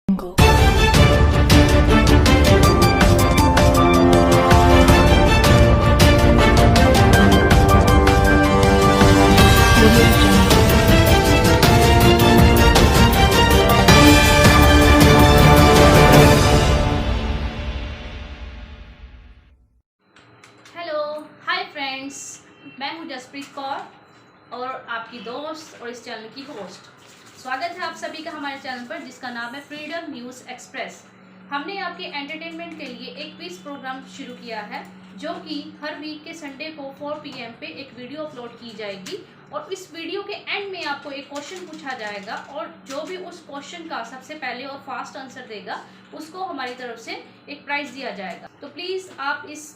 Jungle. Audio Jungle. Hello hi friends, मैं हूं जसप्रीत कौर और आपकी दोस्त और इस चैनल की होस्ट। स्वागत है आप सभी का हमारे चैनल पर जिसका नाम है फ्रीडम न्यूज़ एक्सप्रेस। हमने आपके एंटरटेनमेंट के लिए एक क्विज प्रोग्राम शुरू किया है जो कि हर वीक के संडे को 4 PM पे एक वीडियो अपलोड की जाएगी और इस वीडियो के एंड में आपको एक क्वेश्चन पूछा जाएगा और जो भी उस क्वेश्चन का सबसे पहले और फास्ट आंसर देगा उसको हमारी तरफ से एक प्राइज़ दिया जाएगा। तो प्लीज़ आप इस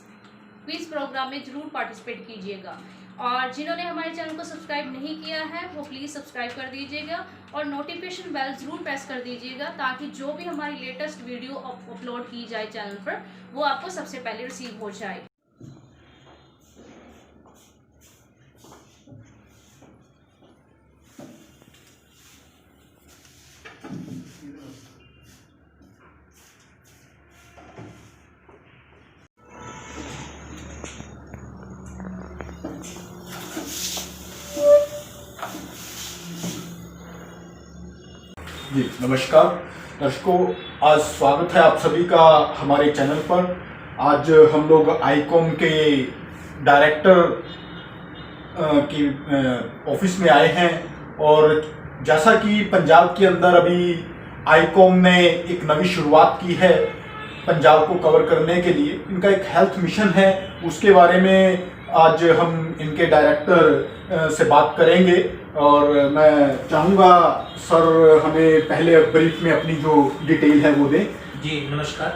क्विज प्रोग्राम में जरूर पार्टिसिपेट कीजिएगा और जिन्होंने हमारे चैनल को सब्सक्राइब नहीं किया है वो प्लीज़ सब्सक्राइब कर दीजिएगा और नोटिफिकेशन बेल ज़रूर प्रेस कर दीजिएगा ताकि जो भी हमारी लेटेस्ट वीडियो अपलोड की जाए चैनल पर वो आपको सबसे पहले रिसीव हो जाए। जी नमस्कार दर्शकों, आज स्वागत है आप सभी का हमारे चैनल पर। आज हम लोग आईकॉम के डायरेक्टर की ऑफिस में आए हैं और जैसा कि पंजाब के अंदर अभी आईकॉम ने एक नई शुरुआत की है पंजाब को कवर करने के लिए, इनका एक हेल्थ मिशन है, उसके बारे में आज हम इनके डायरेक्टर से बात करेंगे और मैं चाहूँगा सर हमें पहले ब्रीफ में अपनी जो डिटेल है वो दें। जी नमस्कार।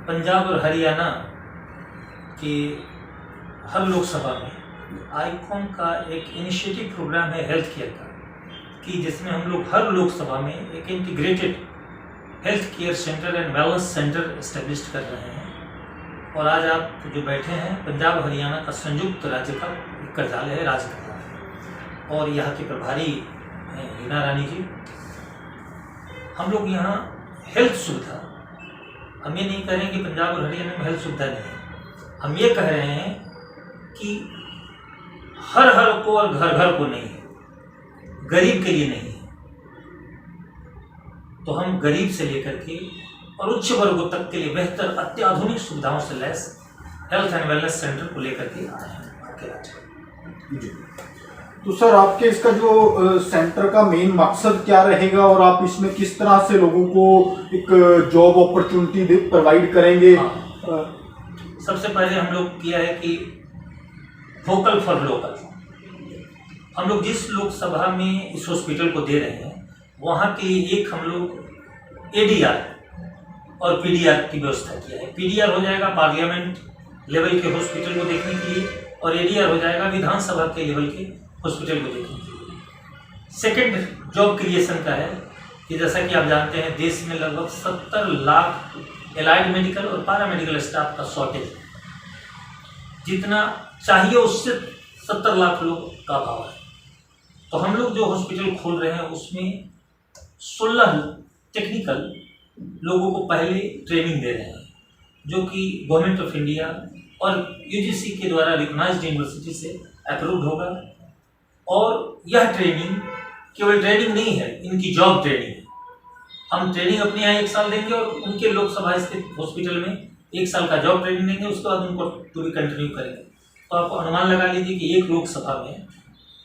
पंजाब और हरियाणा की हर लोकसभा में आईकॉम का एक इनिशिएटिव प्रोग्राम है हेल्थ केयर का, कि जिसमें हम लोग हर लोकसभा में एक integrated health care centre and wellness centre establish कर रहे हैं। और आज आप जो बैठे हैं पंजाब हरियाणा का संयुक्त राज्य का कार्यालय है राजकमल और यहाँ के प्रभारी हैं हीना रानी जी। हम लोग यहाँ हेल्थ सुविधा, हम ये नहीं कह रहे हैं कि पंजाब और हरियाणा में हेल्थ सुविधा नहीं है, हम ये कह रहे हैं कि हर को और घर घर को नहीं है, गरीब के लिए नहीं है। तो हम गरीब से लेकर के और उच्च वर्गों तक के लिए बेहतर अत्याधुनिक सुविधाओं से lace health and wellness centre को लेकर के आए हैं आपके राज्य। जी तो सर आपके इसका जो सेंटर का मेन मकसद क्या रहेगा और आप इसमें किस तरह से लोगों को एक जॉब अपॉर्चुनिटी प्रोवाइड करेंगे? सबसे पहले हम लोग किया है कि वोकल फॉर लोकल। हम लोग जिस लोकसभा में इस हॉस्पिटल को दे रहे हैं वहाँ के लिए एक हम लोग ADR और PDR की व्यवस्था किया है। PDR हो जाएगा पार्लियामेंट लेवल के हॉस्पिटल को देखने के लिए और ADR हो जाएगा विधानसभा के लेवल के हॉस्पिटल को देखने के लिए। सेकंड जॉब क्रिएशन का है कि जैसा कि आप जानते हैं देश में लगभग 70 लाख एलाइड मेडिकल और पैरामेडिकल स्टाफ का शॉर्टेज है, जितना चाहिए उससे 70 लाख लोग का अभाव है। तो हम लोग जो हॉस्पिटल खोल रहे हैं उसमें 16 टेक्निकल लोगों को पहले ट्रेनिंग दे रहे हैं जो कि गवर्नमेंट ऑफ इंडिया और UGC के द्वारा रिकॉग्नाइज्ड यूनिवर्सिटी से अप्रूव्ड होगा। और यह ट्रेनिंग केवल ट्रेनिंग नहीं है, इनकी जॉब ट्रेनिंग है। हम ट्रेनिंग अपने यहाँ 1 साल देंगे और उनके लोकसभा स्थित हॉस्पिटल में 1 साल का जॉब ट्रेनिंग देंगे, उसके बाद उनको टू बी कंटिन्यू करेंगे। तो आप अनुमान लगा लीजिए कि एक लोकसभा में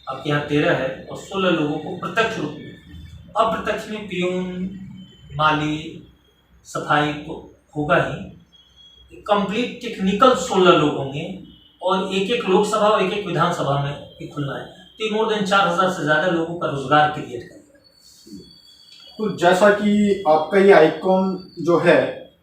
आपके यहाँ 13 है और 16 लोगों को प्रत्यक्ष रूप में, अप्रत्यक्ष में पियून, माली, सफाई को होगा ही, कंप्लीट टेक्निकल 16 लोग होंगे और एक लोकसभा और एक विधानसभा में ये खुलना है। तो मोर देन 4000 से ज़्यादा लोगों का रोजगार क्रिएट करेगा। तो जैसा कि आपका ये आईकॉम जो है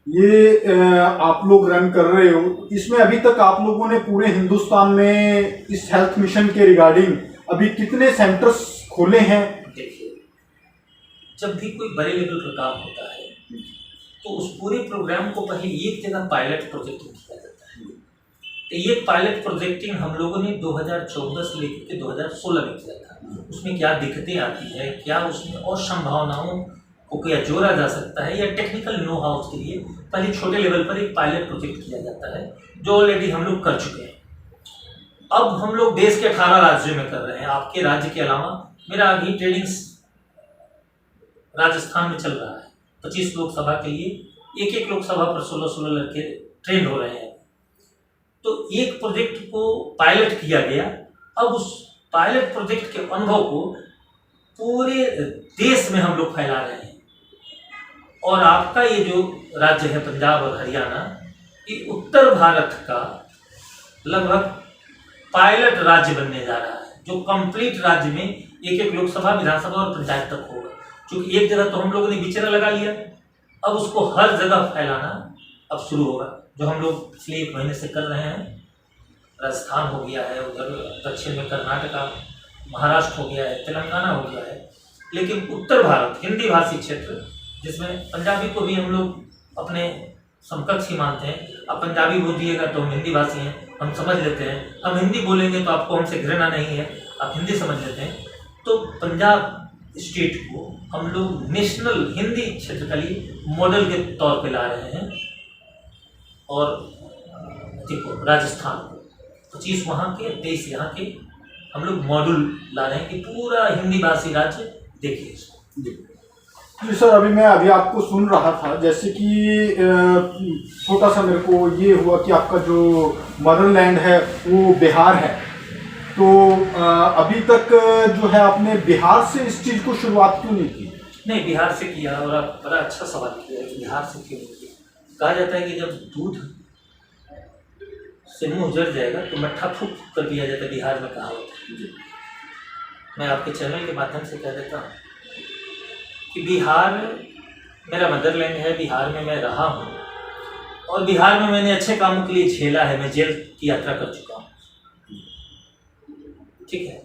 ये आप लोग रन कर रहे हो, इसमें अभी तक आप लोगों ने पूरे हिंदुस्तान में इस हेल्थ मिशन के रिगार्डिंग अभी कितने सेंटर्स खोले हैं? देखिए, जब भी कोई बड़े लेवल का काम होता है तो उस पूरे प्रोग्राम को पहले एक जगह पायलट प्रोजेक्टिंग किया जाता है। तो ये पायलट प्रोजेक्टिंग हम लोगों ने 2014 से लेकर के 2016 में किया था। उसमें क्या दिक्कतें आती है, क्या उसमें और संभावनाओं को क्या जोड़ा जा सकता है या टेक्निकल नो हाउ के लिए पहले छोटे लेवल पर एक पायलट प्रोजेक्ट किया जाता है, जो ऑलरेडी हम लोग कर चुके हैं। अब हम लोग देश के 18 राज्यों में कर रहे हैं। आपके राज्य के अलावा मेरा अभी ट्रेनिंग्स राजस्थान में चल रहा है। 25 लोकसभा के लिए एक लोकसभा पर 16 लड़के ट्रेन हो रहे हैं। तो एक प्रोजेक्ट को पायलट किया गया। अब उस पायलट प्रोजेक्ट के अनुभव को पूरे देश में हम लोग फैला रहे हैं। और आपका ये जो राज्य है पंजाब और हरियाणा, ये उत्तर भारत का लगभग पायलट राज्य बनने जा रहा है, जो कंप्लीट राज्य में एक लोकसभा, विधानसभा और पंचायत तक होगा। क्योंकि एक जगह तो हम लोगों ने बिचरा लगा लिया, अब उसको हर जगह फैलाना अब शुरू होगा, जो हम लोग पिछले 1 महीने से कर रहे हैं। राजस्थान हो गया है, उधर दक्षिण में कर्नाटका, महाराष्ट्र हो गया है, तेलंगाना हो गया है। लेकिन उत्तर भारत हिंदी भाषी क्षेत्र, जिसमें पंजाबी को भी हम लोग अपने समकक्ष ही मानते हैं। अब पंजाबी बोलिएगा तो हम हिंदी भाषी हैं, हम समझ लेते हैं। हम हिंदी बोलेंगे तो आपको हमसे घृणा नहीं है, आप हिंदी समझ लेते हैं। तो पंजाब स्टेट को हम लोग नेशनल हिंदी क्षेत्र के लिए मॉडल के तौर पे ला रहे हैं। और देखो राजस्थान को 25 वहाँ के, 23 यहाँ के हम लोग मॉड्यूल ला रहे हैं कि पूरा हिंदी भाषी राज्य देखिए इसको। जी सर, अभी आपको सुन रहा था, जैसे कि छोटा सा मेरे को ये हुआ कि आपका जो मदरलैंड है वो बिहार है। तो अभी तक जो है आपने बिहार से इस चीज़ को शुरुआत क्यों नहीं की? नहीं, बिहार से किया। और आप बड़ा अच्छा सवाल किया है कि बिहार से क्यों नहीं किया। कहा जाता है कि जब दूध से मुँह जड़ जाएगा तो मट्ठा फूक कर दिया जाता है, बिहार में कहावत है। मैं आपके चैनल के माध्यम से कह देता हूँ कि बिहार मेरा मदरलैंड है, बिहार में मैं रहा हूँ और बिहार में मैंने अच्छे कामों के लिए झेला है। मैं जेल की यात्रा कर चुका हूँ, ठीक है।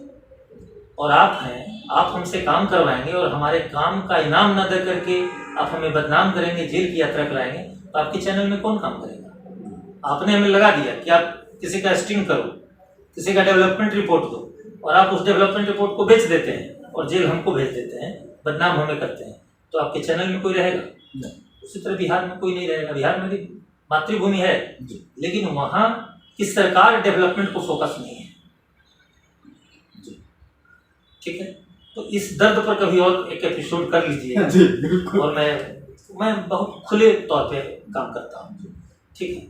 और आप हैं, आप हमसे काम करवाएंगे और हमारे काम का इनाम न दे करके आप हमें बदनाम करेंगे, जेल की यात्रा कराएंगे, तो आपके चैनल में कौन काम करेगा? आपने हमें लगा दिया कि आप किसी का स्टिंग करो, किसी का डेवलपमेंट रिपोर्ट दो, और आप उस डेवलपमेंट रिपोर्ट को बेच देते हैं और जेल हमको भेज देते हैं, बदनाम हमें करते हैं, तो आपके चैनल में कोई रहेगा? उसी तरह बिहार में कोई नहीं रहेगा। बिहार मेरी मातृभूमि है, लेकिन वहाँ की सरकार डेवलपमेंट को फोकस नहीं है, ठीक है। तो इस दर्द पर कभी और एक एपिसोड कर लीजिए। और मैं बहुत खुले तौर पे काम करता हूँ, ठीक है।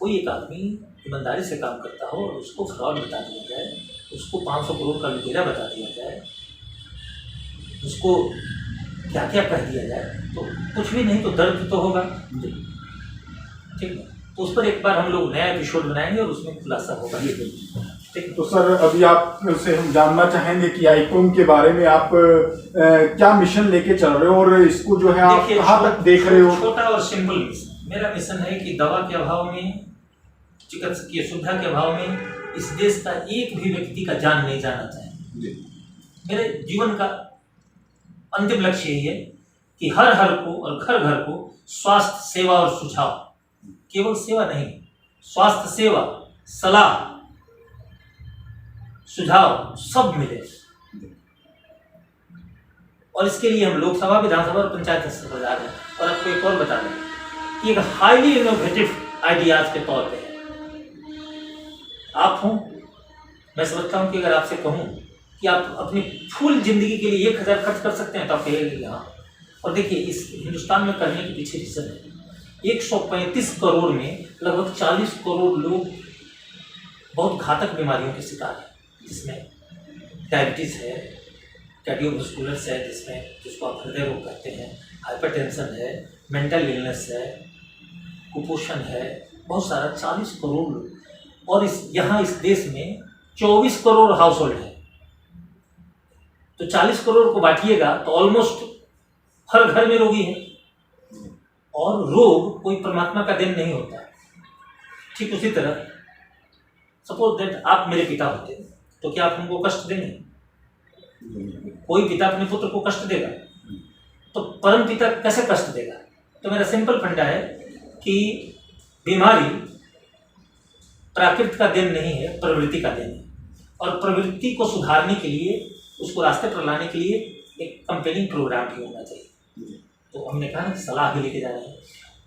कोई एक आदमी ईमानदारी से काम करता हो और उसको फ्रॉड बता दिया जाए, उसको 500 करोड़ का लुटेरा बता दिया जाए, उसको क्या क्या कह दिया जाए, तो कुछ भी नहीं तो दर्द तो होगा, ठीक है। तो उस पर एक बार हम लोग नया एपिसोड बनाएंगे और उसमें खुलासा होगा, ठीक। तो सर अभी आपसे हम जानना चाहेंगे कि आईकॉम के बारे में आप क्या मिशन लेके चल रहे हो और इसको जो है आप कहाँ तक देख रहे हो? छोटा और सिंपल मिशन। मेरा मिशन है कि दवा के अभाव में, चिकित्सकीय सुविधा के अभाव में इस देश का एक भी व्यक्ति का जान नहीं जाना चाहिए। मेरे जीवन का अंतिम लक्ष्य यही है कि हर को और घर घर को स्वास्थ्य सेवा और सुझाव, केवल सेवा नहीं, स्वास्थ्य सेवा, सलाह, सुझाव सब मिले। और इसके लिए हम लोकसभा, विधानसभा और पंचायत स्तर पर जा रहे हैं। और आपको एक और बता दें कि एक हाईली इनोवेटिव आइडियाज के तौर पे आप हों, मैं समझता हूं कि अगर आपसे कहूं कि आप अपनी फुल जिंदगी के लिए 1000 खर्च कर सकते हैं तो आप कहिएगा हाँ। और देखिए इस हिंदुस्तान में करने के पीछे रीजन है, 135 करोड़ में लगभग 40 करोड़ लोग बहुत घातक बीमारियों के शिकार हैं, जिसमें डायबिटीज़ है, कार्डियोवास्कुलर्स है, जिसको आप हृदय रोग कहते हैं, हाइपरटेंशन है, मेंटल इलनेस है, कुपोषण है, बहुत सारा 40 करोड़ लोग। और इस देश में 24 करोड़ हाउस होल्ड है, तो 40 करोड़ को बांटिएगा तो ऑलमोस्ट हर घर में रोगी है। और रोग कोई परमात्मा का देन नहीं होता। ठीक उसी तरह सपोज दैट आप मेरे पिता होते तो क्या आप हमको कष्ट देंगे? कोई पिता अपने पुत्र को कष्ट देगा तो परम पिता कैसे कष्ट देगा? तो मेरा सिंपल फंडा है कि बीमारी प्राकृतिक का देन नहीं है, प्रवृत्ति का देन है। और प्रवृत्ति को सुधारने के लिए, उसको रास्ते पर लाने के लिए एक कंपेनिंग प्रोग्राम भी होना चाहिए। तो हमने कहा ना सलाह भी लेके जा रहे हैं,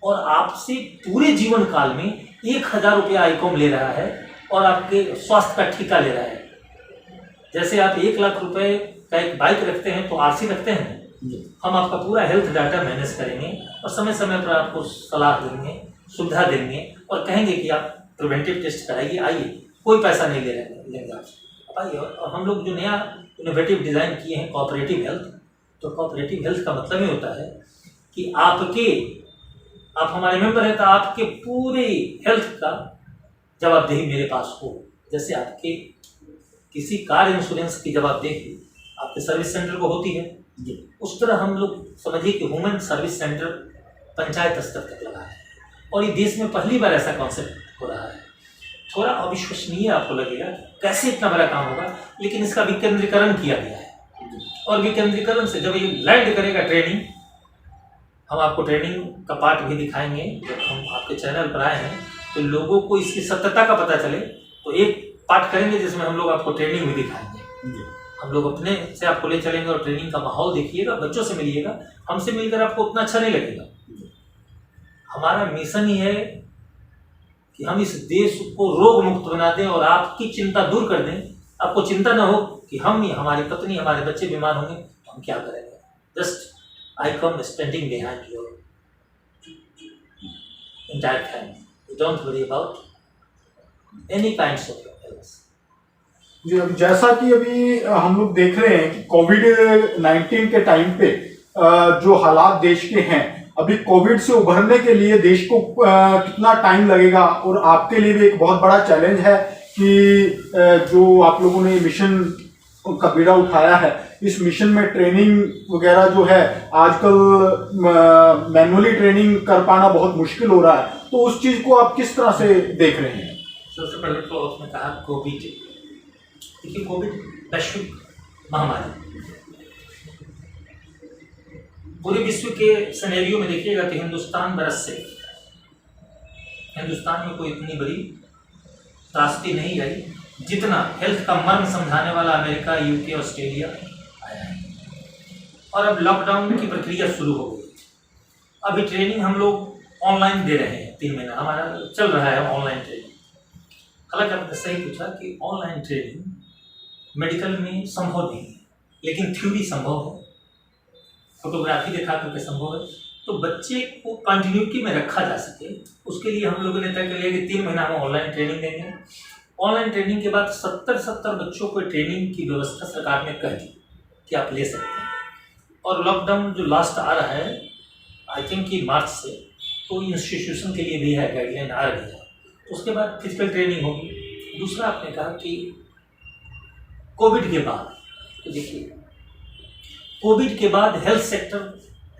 और आपसे पूरे जीवन काल में 1000 रुपया आईकॉम ले रहा है और आपके स्वास्थ्य का ठेका ले रहा है। जैसे आप 1 लाख रुपए का एक बाइक रखते हैं तो आरसी रखते हैं, हम आपका पूरा हेल्थ डाटा मैनेज करेंगे और समय समय पर आपको सलाह देंगे, सुविधा देंगे और कहेंगे कि आप प्रिवेंटिव टेस्ट कराइए, आइए, कोई पैसा नहीं लेंगे आपसे, आइए। और हम लोग जो नया इनोवेटिव डिज़ाइन किए हैं कोऑपरेटिव हेल्थ, तो कोऑपरेटिव हेल्थ का मतलब ये होता है कि आप हमारे मेंबर हैं तो आपके पूरे हेल्थ का जवाबदेही मेरे पास हो। जैसे आपके किसी कार इंश्योरेंस की जवाबदेही आपके सर्विस सेंटर को होती है, उस तरह हम लोग समझिए कि ह्यूमन सर्विस सेंटर पंचायत स्तर तक लगा है, और ये देश में पहली बार ऐसा कॉन्सेप्ट हो रहा है। थोड़ा अविश्वसनीय आपको लगेगा कैसे इतना बड़ा काम होगा, लेकिन इसका विकेंद्रीकरण किया गया है। और विकेंद्रीकरण से जब ये लैंड करेगा ट्रेनिंग, हम आपको ट्रेनिंग का पार्ट भी दिखाएंगे। जब हम आपके चैनल पर आए हैं तो लोगों को इसकी सत्यता का पता चले, तो एक पार्ट करेंगे जिसमें हम लोग आपको ट्रेनिंग भी दिखाएंगे। हम लोग अपने से आपको ले चलेंगे और ट्रेनिंग का माहौल देखिएगा, बच्चों से मिलिएगा। हमसे मिलकर आपको उतना अच्छा नहीं लगेगा। हमारा मिशन ही है कि हम इस देश को रोग मुक्त बना दें और आपकी चिंता दूर कर दें। आपको चिंता ना हो कि हमारी पत्नी, हमारे बच्चे बीमार होंगे तो हम क्या करेंगे। Just I come standing behind your entire family. You don't worry about any kinds of illness. जी, अब जैसा कि अभी हम लोग देख रहे हैं कि कोविड-19 के टाइम पे जो हालात देश के हैं, अभी कोविड से उभरने के लिए देश को कितना टाइम लगेगा, और आपके लिए भी एक बहुत बड़ा चैलेंज है कि जो आप लोगों ने मिशन का बीड़ा उठाया है, इस मिशन में ट्रेनिंग वगैरह जो है आजकल मैनुअली ट्रेनिंग कर पाना बहुत मुश्किल हो रहा है, तो उस चीज को आप किस तरह से देख रहे हैं? सबसे पहले तो उसने कहा कोविड, देखिए कोविड वैश्विक महामारी, पूरे विश्व के सिनेरियो में देखिएगा तो हिंदुस्तान बरस से, हिंदुस्तान में कोई इतनी बड़ी त्रासदी नहीं आई जितना हेल्थ का मर्म समझाने वाला अमेरिका, यूके, ऑस्ट्रेलिया आया है। और अब लॉकडाउन की प्रक्रिया शुरू हो गई। अभी ट्रेनिंग हम लोग ऑनलाइन दे रहे हैं, 3 महीना हमारा चल रहा है ऑनलाइन ट्रेनिंग। हालांकि आपने सही पूछा कि ऑनलाइन ट्रेनिंग मेडिकल में संभव नहीं है, लेकिन थ्योरी संभव है, फोटोग्राफी दिखा करके संभव है। तो बच्चे को कंटिन्यूटी में रखा जा सके, उसके लिए हम लोगों ने तय कर लिया कि 3 महीना हम ऑनलाइन ट्रेनिंग देंगे। ऑनलाइन ट्रेनिंग के बाद 70 बच्चों को ट्रेनिंग की व्यवस्था सरकार ने कर दी कि आप ले सकते हैं। और लॉकडाउन जो लास्ट आ रहा है, आई थिंक कि मार्च से, तो इंस्टीट्यूशन के लिए भी है, गाइडलाइन आ रही है। तो उसके बाद फिजिकल ट्रेनिंग होगी। दूसरा आपने कहा कि कोविड के बाद, तो देखिए कोविड के बाद हेल्थ सेक्टर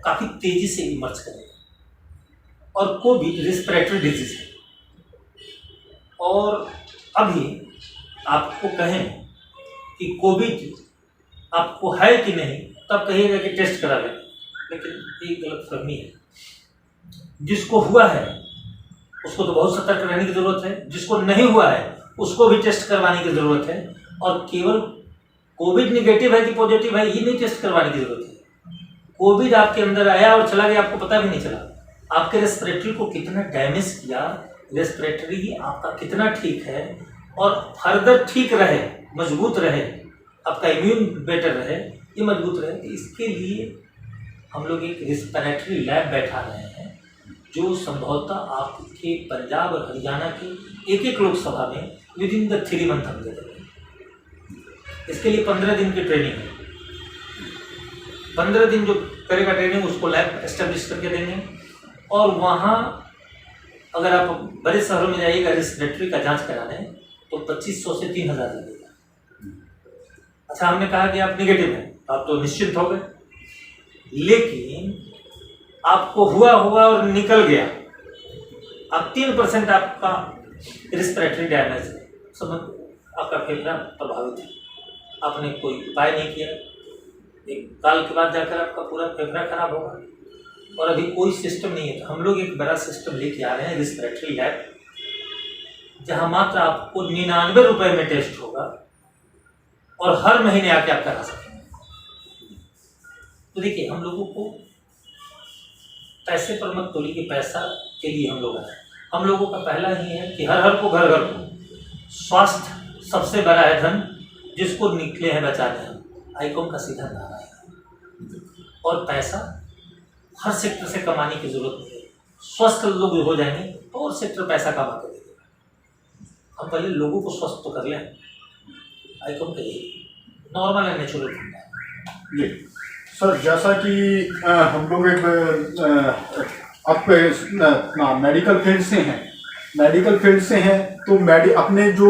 काफ़ी तेज़ी से इमर्ज करेगा। और कोविड रिस्पिरेटरी डिजीज है, और अभी आपको कहें कि कोविड आपको है कि नहीं, तब कहिएगा कि टेस्ट करा लें, लेकिन ये गलतफहमी है। जिसको हुआ है उसको तो बहुत सतर्क रहने की ज़रूरत है, जिसको नहीं हुआ है उसको भी टेस्ट करवाने की ज़रूरत है। और केवल कोविड निगेटिव है कि पॉजिटिव है, ये नहीं टेस्ट करवाने की ज़रूरत है। कोविड आपके अंदर आया और चला गया, आपको पता भी नहीं चला। आपके रेस्पिरेटरी को कितना डैमेज किया, रेस्पिरेटरी आपका कितना ठीक है और फर्दर ठीक रहे, मजबूत रहे, आपका इम्यून बेटर रहे, ये मजबूत रहे, इसके लिए हम लोग एक रेस्पिरेटरी लैब बैठा रहे हैं, जो संभवतः आपके पंजाब और हरियाणा के एक लोकसभा में विद इन द 3 मंथ हम दे देंगे। इसके लिए 15 दिन की ट्रेनिंग है। 15 दिन जो करेगा ट्रेनिंग, उसको लैब एस्टेब्लिश करके देंगे। और वहाँ अगर आप बड़े शहरों में जाइएगा रेस्पिरेटरी का जांच कराने, तो 2500 से 3000 लगेगा। अच्छा, हमने कहा कि आप निगेटिव हैं, आप तो निश्चिंत हो गए, लेकिन आपको हुआ और निकल गया, आप 3% आपका रेस्पिरेटरी डैमेज है, समझ आपका फेफड़ा प्रभावित है, आपने कोई उपाय नहीं किया, एक काल के बाद जाकर आपका पूरा फेफड़ा खराब होगा। और अभी कोई सिस्टम नहीं है, तो हम लोग एक बड़ा सिस्टम लेके आ रहे हैं, रेस्पिरेटरी लैब, जहाँ मात्र आपको 99 रुपये में टेस्ट होगा और हर महीने आके आप करा सकेंगे। तो देखिए, हम लोगों को पैसे पर मत तोलिए कि पैसा के लिए हम लोग आए। हम लोगों का पहला ही है कि हर को घर घर को स्वास्थ्य सबसे बड़ा है धन, जिसको निकले हैं बचाने हम। आईकॉम का सीधा नारा है। और पैसा हर सेक्टर से कमाने की जरूरत नहीं है। स्वस्थ लोग हो जाएंगे तो और सेक्टर पैसा कमा कर देगा। हम पहले लोगों को स्वस्थ तो कर लें। आईकॉम का यही नॉर्मल है, नेचुरल फंड है। जी सर, जैसा कि हम लोग एक अपना मेडिकल फील्ड से हैं तो अपने जो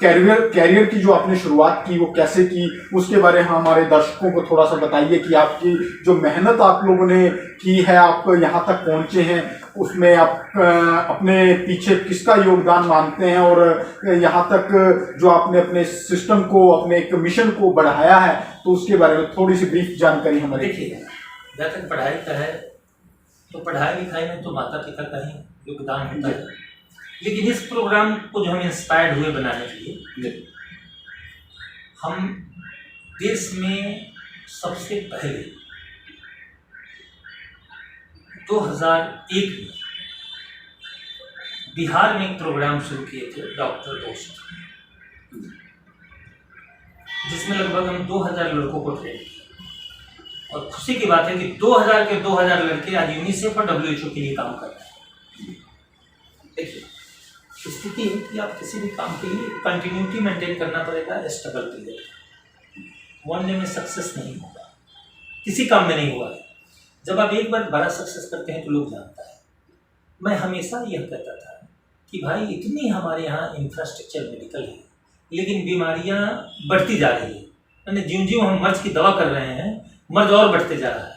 कैरियर की जो आपने शुरुआत की वो कैसे की, उसके बारे में हमारे दर्शकों को थोड़ा सा बताइए कि आपकी जो मेहनत आप लोगों ने की है, आप यहाँ तक पहुँचे हैं, उसमें आप अपने पीछे किसका योगदान मानते हैं और यहाँ तक जो आपने अपने सिस्टम को, अपने एक मिशन को बढ़ाया है, तो उसके बारे में थोड़ी सी ब्रीफ जानकारी हमारे। देखिए, जहाँ तक पढ़ाई का है तो पढ़ाई लिखाई में तो माता पिता का ही योगदान होता है, लेकिन इस प्रोग्राम को जो हम इंस्पायर्ड हुए बनाने के लिए, हम देश में सबसे पहले 2001 में बिहार में एक प्रोग्राम शुरू किए थे, डॉक्टर दोस्त, जिसमें लगभग हम 2000 लड़कों को ट्रेन किया। और खुशी की बात है कि 2000 के 2000 लड़के आज यूनिसेफ और WHO के लिए काम कर रहे हैं। देखिए, स्थिति है कि आप किसी भी काम के लिए कंटिन्यूटी मेंटेन करना पड़ेगा। स्ट्रगल पीरियड वन डे में सक्सेस नहीं होगा, किसी काम में नहीं हुआ है। जब आप एक बार बड़ा सक्सेस करते हैं तो लोग जानता है। मैं हमेशा यह कहता था कि भाई इतनी हमारे यहाँ इंफ्रास्ट्रक्चर मेडिकल है, लेकिन बीमारियाँ बढ़ती जा रही है। मैंने ज्यों हम मर्ज की दवा कर रहे हैं, मर्ज और बढ़ते जा रहा है।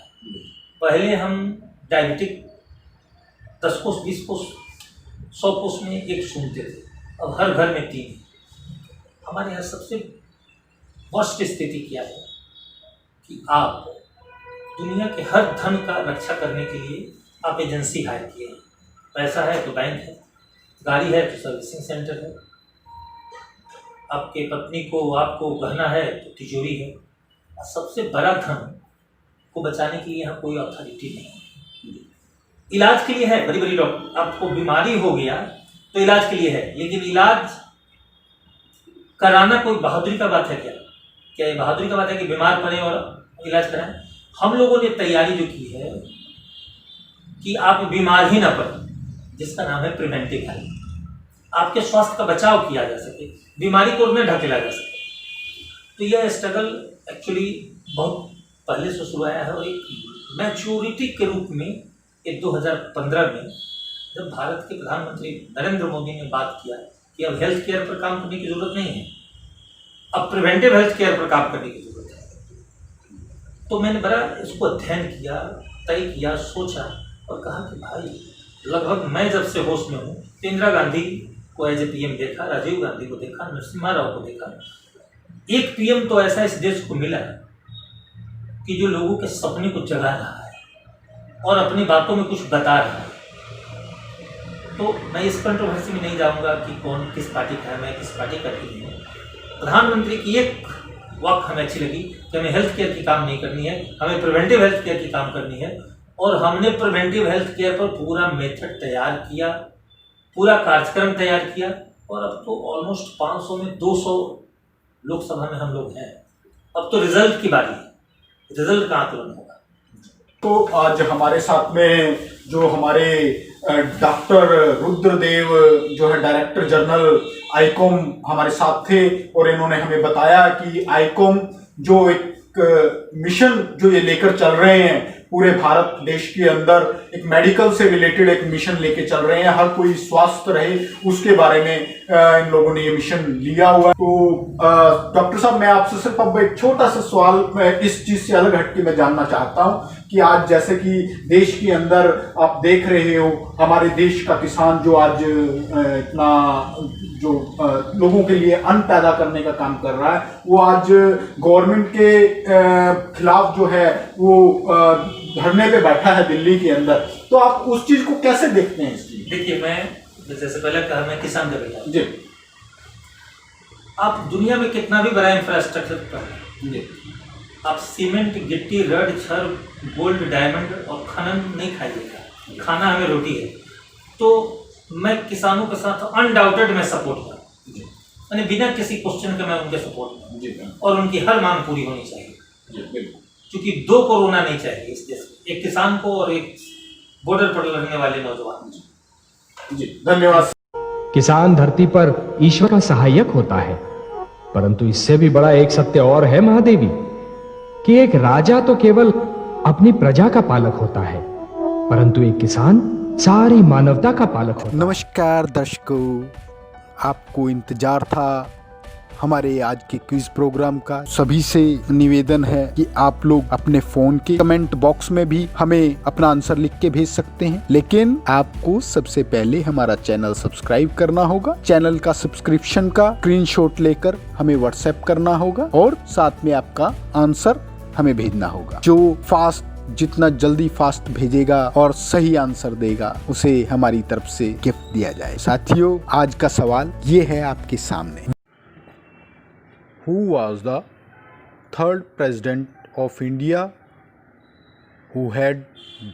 पहले हम डायबिटिक 10 कोस 20 कोस 100 कोस में एक सुनते थे, अब हर घर में 3। हमारे यहाँ सबसे वर्स्ट स्थिति क्या है कि आप दुनिया के हर धन का रक्षा करने के लिए आप एजेंसी हायर किए हैं। पैसा है तो बैंक है, गाड़ी है तो सर्विसिंग सेंटर है, आपके पत्नी को आपको गहना है तो तिजोरी है। और सबसे बड़ा धन को बचाने के लिए यहाँ कोई अथॉरिटी नहीं है। इलाज के लिए है, बड़ी बड़ी डॉक्टर, आपको बीमारी हो गया तो इलाज के लिए है, लेकिन इलाज कराना कोई बहादुरी का बात है क्या? क्या ये बहादुरी का बात है कि बीमार पड़े और इलाज कराएं? हम लोगों ने तैयारी जो की है कि आप बीमार ही ना पड़े, जिसका नाम है प्रिवेंटिव हेल्थ। आपके स्वास्थ्य का बचाव किया जा सके, बीमारी को न ढकेला जा सके। तो यह स्ट्रगल एक्चुअली बहुत पहले से शुरू आया है और एक मैच्योरिटी के रूप में एक 2015 में जब भारत के प्रधानमंत्री नरेंद्र मोदी ने बात किया कि अब हेल्थ केयर पर काम करने की जरूरत नहीं है, अब प्रिवेंटिव हेल्थ केयर पर काम करने की जरूरत है, तो मैंने बड़ा इसको अध्ययन किया, तय किया, सोचा और कहा कि भाई लगभग मैं जब से होश में हूँ तो इंदिरा गांधी को एज ए PM देखा, राजीव गांधी को देखा, नरसिम्हा राव को देखा। एक PM तो ऐसा इस देश को मिला कि जो लोगों के सपने को जगा रहा है और अपनी बातों में कुछ बता रहा है। तो मैं इस कंट्रोवर्सी में नहीं जाऊंगा कि कौन किस पार्टी का है, मैं किस पार्टी का नहीं हूँ। प्रधानमंत्री की एक वाक हमें अच्छी लगी कि हमें हेल्थ केयर की काम नहीं करनी है, हमें प्रिवेंटिव हेल्थ केयर की काम करनी है। और हमने प्रिवेंटिव हेल्थ केयर पर पूरा मेथड तैयार किया, पूरा कार्यक्रम तैयार किया और अब तो ऑलमोस्ट 500 में 200 लोकसभा में हम लोग हैं। अब तो रिजल्ट की बारी है, रिजल्ट का आकलन होगा। तो आज हमारे साथ में जो हमारे डॉक्टर रुद्रदेव जो है डायरेक्टर जनरल आईकॉम हमारे साथ थे और इन्होंने हमें बताया कि आईकॉम जो एक मिशन जो ये लेकर चल रहे हैं पूरे भारत देश के अंदर, एक मेडिकल से रिलेटेड एक मिशन लेके चल रहे हैं, हर कोई स्वस्थ रहे उसके बारे में इन लोगों ने ये मिशन लिया हुआ है। तो डॉक्टर साहब, मैं आपसे सिर्फ अब एक छोटा सा सवाल मैं इस चीज से अलग हटके मैं जानना चाहता हूं कि आज जैसे कि देश के अंदर आप देख रहे हो, हमारे देश का किसान जो आज इतना जो लोगों के लिए अन्न पैदा करने का काम कर रहा है, वो आज गवर्नमेंट के खिलाफ जो है वो धरने पे बैठा है दिल्ली के अंदर। तो आप उस चीज को कैसे देखते हैं? इस चीज देखिए, मैं जैसे पहले कहा, मैं किसान का बेटा जी। आप दुनिया में कितना भी बड़ा इंफ्रास्ट्रक्चर कर, आप सीमेंट, गिट्टी, रड, छड़, गोल्ड, डायमंड और खनन नहीं खाइएगा, खाना हमें रोटी है। तो मैं किसानों के साथ अनडाउटेड मैं सपोर्ट करूँ, यानी बिना किसी क्वेश्चन के मैं उनके सपोर्ट करूँ, और उनकी हर मांग पूरी होनी चाहिए, क्योंकि दो कोरोना नहीं चाहिए इस देश में, एक किसान को और एक बॉर्डर पर लड़ने वाले नौजवान। जी धन्यवाद। किसान धरती पर ईश्वर का सहायक होता है, परंतु इससे भी बड़ा एक सत्य और है महादेवी, कि एक राजा तो केवल अपनी प्रजा का पालक होता है, परंतु एक किसान सारी मानवता का पालक होता है। नमस्कार दर्शकों, आपको इंतजार था हमारे आज के क्विज प्रोग्राम का। सभी से निवेदन है कि आप लोग अपने फोन के कमेंट बॉक्स में भी हमें अपना आंसर लिख के भेज सकते हैं, लेकिन आपको सबसे पहले हमारा चैनल सब्सक्राइब करना होगा। चैनल का सब्सक्रिप्शन का स्क्रीनशॉट लेकर हमें व्हाट्सएप करना होगा और साथ में आपका आंसर हमें भेजना होगा। जो जितना जल्दी फास्ट भेजेगा और सही आंसर देगा उसे हमारी तरफ से गिफ्ट दिया जाए। साथियों, आज का सवाल ये है आपके सामने। Who was the third president of India who had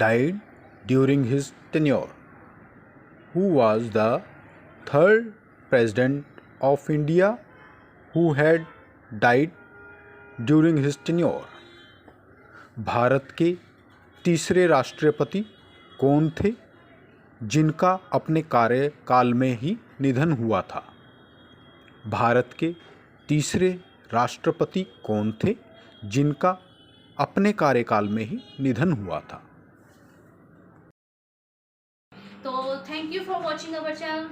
died during his tenure? Who was the third president of India who had died during his tenure? Bharat के तीसरे राष्ट्रपति कौन थे जिनका अपने कार्यकाल में ही निधन हुआ था? भारत के तीसरे राष्ट्रपति कौन थे जिनका अपने कार्यकाल में ही निधन हुआ था? तो thank you for watching our channel.